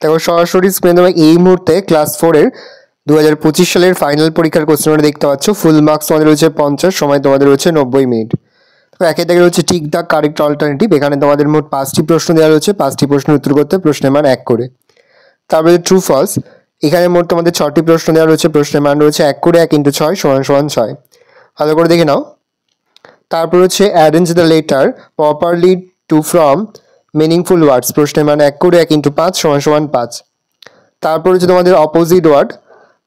দেখো সরাসরি স্ক্রিনে তোমরা এই মুহূর্তে ক্লাস 4-এর 2025 সালের ফাইনাল পরীক্ষার কোশ্চেনটা দেখতে পাচ্ছ। ফুল মার্কস তোমাদের রয়েছে 50, সময় তোমাদের রয়েছে 90 মিনিট। তো একে থেকে রয়েছে ঠিক দ্য কারেক্ট অল্টারনেটিভ। এখানে তোমাদের মোট 5টি প্রশ্ন দেওয়া রয়েছে, 5টি প্রশ্নের উত্তর করতে প্রশ্নের মান 1 করে। তারপরে ট্রু ফলস, এখানে মোট তোমাদের 6টি প্রশ্ন দেওয়া রয়েছে, প্রশ্নের মান রয়েছে 1 করে, 1 × 6 = 6। ভালো করে দেখে নাও। তারপর হচ্ছে arrange the letter properly to from meaningful words, প্রশ্নের মান 1 করে, 1 × 5 = 5। তারপর হচ্ছে তোমাদের অপোজিট ওয়ার্ড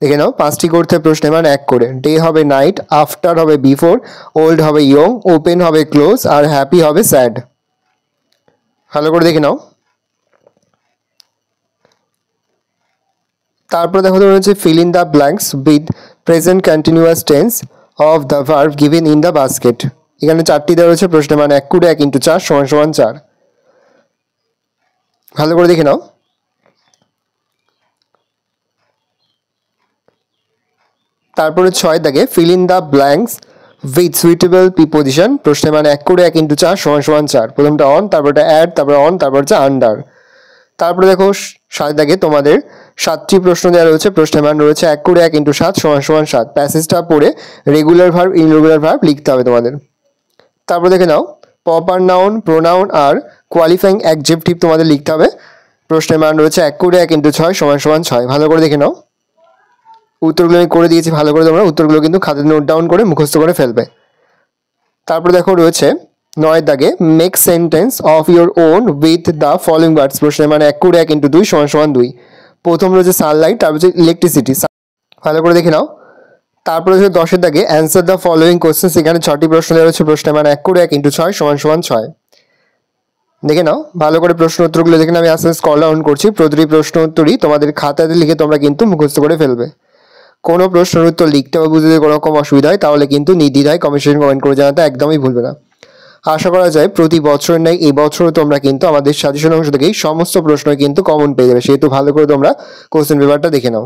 দেখে নাও, 5টি করতে প্রশ্নের মান 1 করে। ডে হবে নাইট, আফটার হবে বিফোর, ওল্ড হবে ইয়ং, ওপেন হবে ক্লোজ, আর হ্যাপি হবে স্যাড। ভালো করে দেখে নাও। তারপর দেখো তোমার হচ্ছে fill in the blanks with present continuous tense of the verb given in the basket. এখানে 4টি দেওয়া রয়েছে, প্রশ্নের মান 1 করে, 1 × 4 = 4। ভালো করে দেখে নাও। তারপরে 6 দাগে fill in the blanks with suitable preposition, প্রশ্নের মান 1 করে, 1 × 4 = 4। প্রথমটা অন, তারপরটা অ্যাড, তারপরে অন, তারপর হচ্ছে আন্ডার। তারপরে দেখো 7 দাগে তোমাদের 7টি প্রশ্ন দেওয়া রয়েছে, প্রশ্নের মান রয়েছে 1 করে, 1 × 7 = 7। প্যাসেজটা পড়ে রেগুলার ভার্ব, ইররেগুলার ভার্ব লিখতে হবে তোমাদের। তারপর দেখে নাও প্রপার নাউন, প্রোনাউন আর কোয়ালিফাইং অ্যাডজেক্টিভ তোমাদের লিখতে হবে। প্রশ্নের মান রয়েছে 1 করে, 1 × 6 = 6। ভালো করে দেখে নাও। উত্তরগুলো আমি করে দিয়েছি, ভালো করে তোমরা উত্তরগুলো কিন্তু খাতায় নোট ডাউন করে মুখস্থ করে ফেলবে। তারপর দেখো রয়েছে 9 দাগে make sentence of your own with the following ওয়ার্ডস, প্রশ্নের মান 1 করে, 1 × 2 = 2। প্রথম রয়েছে সানলাইট, তারপর হচ্ছে ইলেকট্রিসিটি। ভালো করে দেখে নাও। তারপর হচ্ছে 10 দাগে অ্যান্সার দ্য ফলোইং কোশ্চেন। এখানে 6টি প্রশ্ন দেওয়া রয়েছে, প্রশ্নের মান 1 করে, 1 × 6 = 6। দেখে নাও ভালো করে প্রশ্ন উত্তরগুলো। দেখে আমি আস্তে আস্তে স্ক্রল ডাউন করছি। প্রতিটি প্রশ্ন উত্তরই তোমাদের খাতাতে লিখে তোমরা কিন্তু মুখস্থ করে ফেলবে। কোনো প্রশ্নের উত্তর লিখতে বা বুঝতে কোনো রকম অসুবিধা হয় তাহলে কিন্তু নির্দ্বিধায় কমেন্ট করে জানাতে একদমই ভুলবে না। আশা করা যায় প্রতি বছর নেই এই বছরও তোমরা কিন্তু আমাদের সাজেশন অংশ থেকেই সমস্ত প্রশ্ন কিন্তু কমন পেয়ে যাবে। সেহেতু ভালো করে তোমরা কোশ্চেন পেপারটা দেখে নাও।